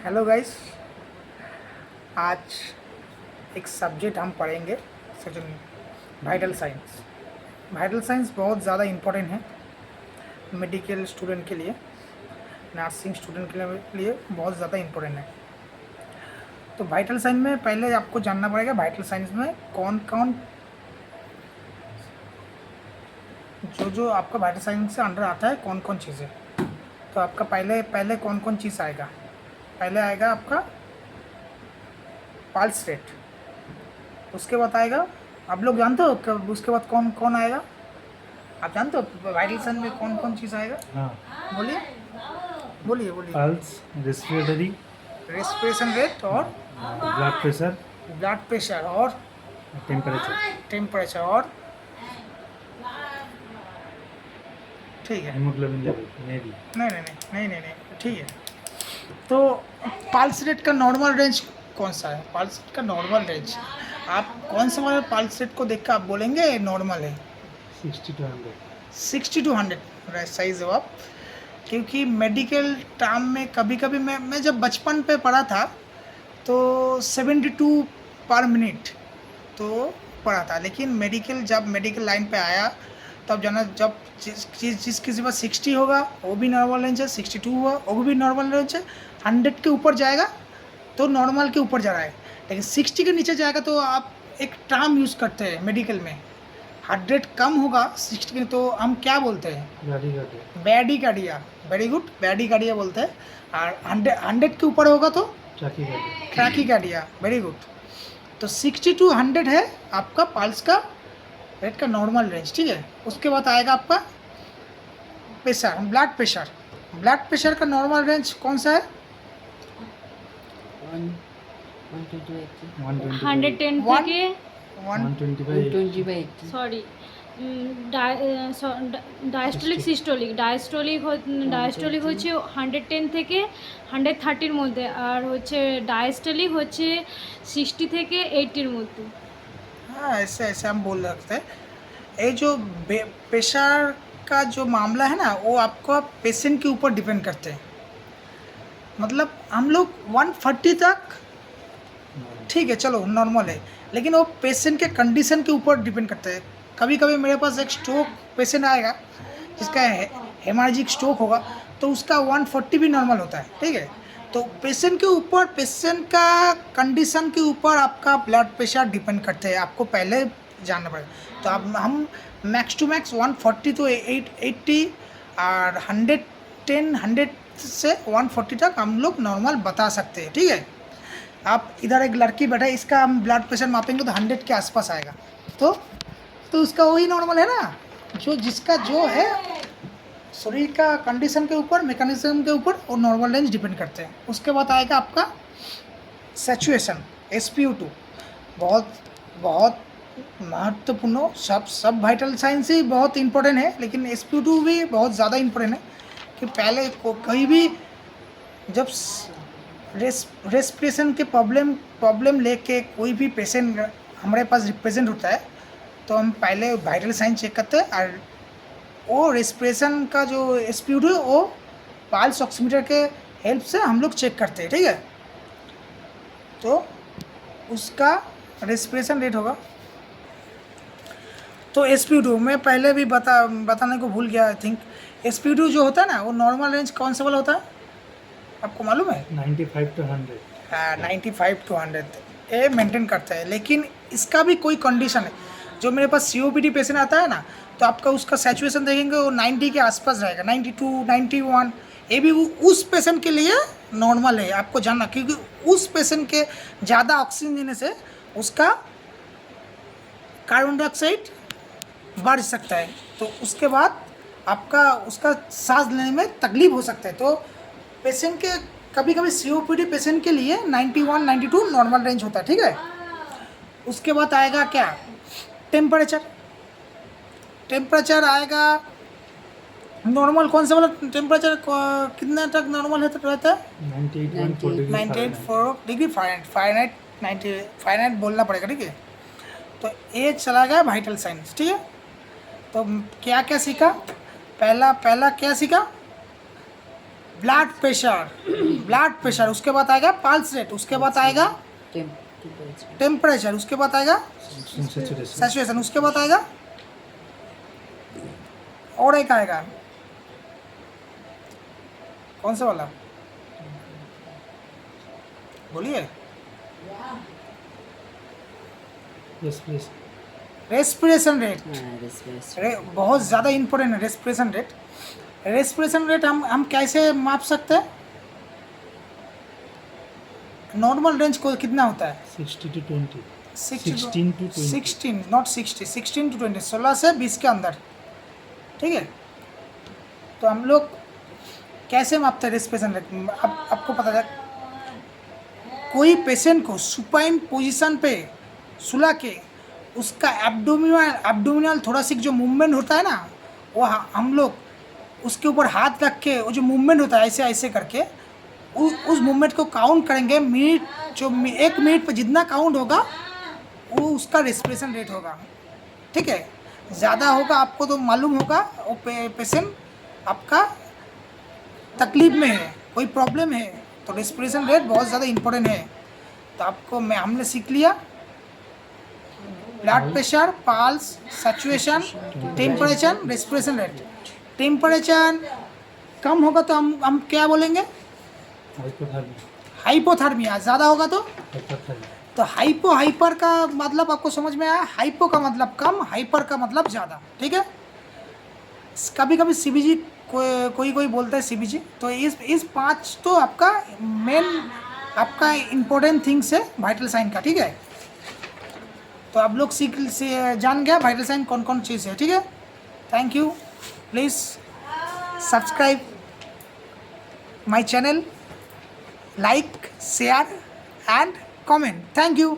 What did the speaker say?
Hello guys. आज एक subject हम पढ़ेंगे second vital science. Vital science बहुत ज़्यादा इम्पोर्टेंट है मेडिकल स्टूडेंट के लिए, नर्सिंग स्टूडेंट के लिए बहुत ज़्यादा इम्पोर्टेंट है। तो वाइटल साइंस में पहले आपको जानना पड़ेगा वाइटल साइंस में कौन कौन जो आपका वाइटल साइंस से अंडर आता है, कौन कौन चीज़ें। तो आपका पहले पहले कौन कौन चीज़ आएगा। पहले आएगा आपका पल्स रेट, उसके बाद आएगा, आप लोग जानते हो कि उसके बाद कौन कौन आएगा। आप जानते हो वाइटल साइन में कौन कौन चीज़ आएगा। हाँ, बोलिए बोलिए बोलिए। पल्स, रेस्पिरेटरी, रेस्पिरेशन रेट और ब्लड प्रेशर, और टेम्परेचर, टेम्परेचर और ठीक है। हेमोग्लोबिन लेवल में भी। नहीं, ठीक है। तो पल्स रेट का नॉर्मल रेंज कौन सा है। पल्स रेट का नॉर्मल रेंज आप कौन सा वाला पल्स रेट को देख कर आप बोलेंगे नॉर्मल है। 60 to 100। 60 to 100 सही जवाब। क्योंकि मेडिकल टर्म में कभी कभी मैं जब बचपन पे पढ़ा था तो 72 पर मिनट तो पढ़ा था, लेकिन जब मेडिकल लाइन पे आया तब जाना, जब जिस किसी पर 60 होगा वो भी नॉर्मल रेंज है, 62 हुआ वो भी नॉर्मल रेंज है, 100 के ऊपर जाएगा तो नॉर्मल के ऊपर जा रहा है, लेकिन 60 के नीचे जाएगा तो आप एक टर्म यूज़ करते हैं मेडिकल में। 100 कम होगा 60 के तो हम क्या बोलते हैं, bradycardia. Very good, bradycardia बोलते हैं। और 100 के ऊपर होगा तो ट्रैकी कार्डिया। Very good. तो 60 to 100 है आपका पल्स का रेट का नॉर्मल रेंज, ठीक है। उसके बाद आएगा आपका pressure, blood pressure. Blood pressure का नॉर्मल रेंज कौन सा है। 110 থেকে 120/80। সরি ডায়াস্টোলিক সিস্টোলিক ডায়াস্টোলিক হচ্ছে 110 থেকে 130 মধ্যে, আর হচ্ছে ডায়াস্টোলিক হচ্ছে 60 থেকে 80 মধ্যে। हाँ, ऐसे ऐसे हम बोल सकते हैं। ये जो प्रेशर का जो मामला है ना वो आपका पेशेंट के ऊपर डिपेंड करते हैं। मतलब हम लोग 140 तक ठीक है, चलो नॉर्मल है, लेकिन वो पेशेंट के कंडीशन के ऊपर डिपेंड करता है। कभी कभी मेरे पास एक स्ट्रोक पेशेंट आएगा जिसका हेमोरेजिक स्ट्रोक होगा तो उसका 140 भी नॉर्मल होता है, ठीक है। तो पेशेंट के ऊपर, पेशेंट का कंडीशन के ऊपर आपका ब्लड प्रेशर डिपेंड करते हैं, आपको पहले जानना पड़ेगा। तो अब हम मैक्स टू मैक्स 140 तो 80 और 110 से 140 तक हम लोग नॉर्मल बता सकते हैं, ठीक है। आप इधर एक लड़की बैठे, इसका हम ब्लड प्रेशर मापेंगे तो 100 के आसपास आएगा, तो उसका वही नॉर्मल है ना, जिसका जो है शरीर का कंडीशन के ऊपर, मैकेनिज्म के ऊपर वो नॉर्मल रेंज डिपेंड करते हैं। उसके बाद आएगा आपका सैचुरेशन, SpO2। बहुत बहुत महत्वपूर्ण, सब वाइटल साइंस ही बहुत इंपॉर्टेंट है, लेकिन SpO2 भी बहुत ज़्यादा इंपॉर्टेंट है। कि पहले कहीं भी जब रेस्पिरेशन के प्रॉब्लम लेके कोई भी पेशेंट हमारे पास रिप्रेजेंट होता है तो हम पहले वाइटल साइन चेक करते हैं, और वो रेस्पिरेशन का जो SpO2 है वो पल्स ऑक्सीमीटर के हेल्प से हम लोग चेक करते हैं, ठीक है। तो उसका रेस्पिरेशन रेट होगा। तो SpO2 मैं पहले भी बताने को भूल गया, आई थिंक। SpO2 जो होता है ना वो नॉर्मल रेंज कौन सा वाला होता है, आपको मालूम है। 95 to 100। हाँ, 95 to 100 ये मेंटेन करता है, लेकिन इसका भी कोई कंडीशन है। जो मेरे पास COPD पेशेंट आता है ना तो आपका उसका सैचुरेशन देखेंगे वो 90 के आसपास रहेगा, 92 91। ये भी उस पेशेंट के लिए नॉर्मल है, आपको जानना, क्योंकि उस पेशेंट के ज़्यादा ऑक्सीजन देने से उसका कार्बन डाइऑक्साइड बढ़ सकता है, तो उसके बाद उसका सांस लेने में तकलीफ हो सकता है। तो पेशेंट के कभी कभी COPD पेशेंट के लिए 91 92 नॉर्मल रेंज होता है, ठीक है। उसके बाद आएगा क्या, टेम्परेचर आएगा नॉर्मल। कौन सा वाला टेम्परेचर कितना तक नॉर्मल रहता है 98 डिग्री फ़ारेनहाइट 90 फ़ारेनहाइट बोलना पड़ेगा, ठीक है। तो ये चला गया वाइटल साइंस, ठीक है। तो क्या क्या सीखा, पहला क्या सीखा, ब्लड प्रेशर, उसके बाद आएगा पल्स रेट, उसके बाद आएगा टेम्परेचर, उसके बाद आएगा Saturation. सैचुरेशन, उसके बाद आएगा और एक आएगा, कौन सा वाला बोलिए, Yes, please. Respiration rate. Respiration बहुत ज़्यादा इम्पोर्टेंट है रेस्पिरेशन रेट। रेस्पिरेशन रेट हम कैसे माप सकते हैं? नॉर्मल रेंज को कितना होता है? 60 to 20. 16 16 to 20. 16 नॉट 60, 16 to 20, 16 से 20 के अंदर, ठीक है। तो हम लोग कैसे मापते हैं रेस्पिरेशन रेट? अब आपको पता है, कोई पेशेंट को सुपाइन पोजीशन पे सुला के उसका एब्डोमिनल थोरासिक जो मूवमेंट होता है ना, वो हम लोग उसके ऊपर हाथ रख के वो जो मूवमेंट होता है ऐसे ऐसे करके उस मूवमेंट को काउंट करेंगे। मिनट जो 1 मिनट पे जितना काउंट होगा वो उसका रेस्पिरेशन रेट होगा, ठीक है। ज़्यादा होगा आपको तो मालूम होगा वो पेशेंट आपका तकलीफ में है, कोई प्रॉब्लम है, तो रेस्पिरेशन रेट बहुत ज़्यादा इम्पोर्टेंट है। तो आपको हमने सीख लिया blood pressure, pulse, saturation, temperature, respiration rate. Temperature कम होगा तो हम क्या बोलेंगे? Hypothermia. हाइपोथर्मिया। ज़्यादा होगा तो Hypothermia. तो हाइपर का मतलब आपको समझ में आया? हाइपो का मतलब कम, हाइपर का मतलब ज़्यादा, ठीक है। कभी कभी सीबीजी कोई बोलता है सीबीजी। तो इस 5 तो आपका मेन आपका इम्पोर्टेंट थिंग्स है वाइटल साइन का, ठीक है। तो आप लोग जान गया वाइटल साइन कौन कौन चीज़ है, ठीक है। Thank you, please subscribe my channel, like, share and comment. Thank you.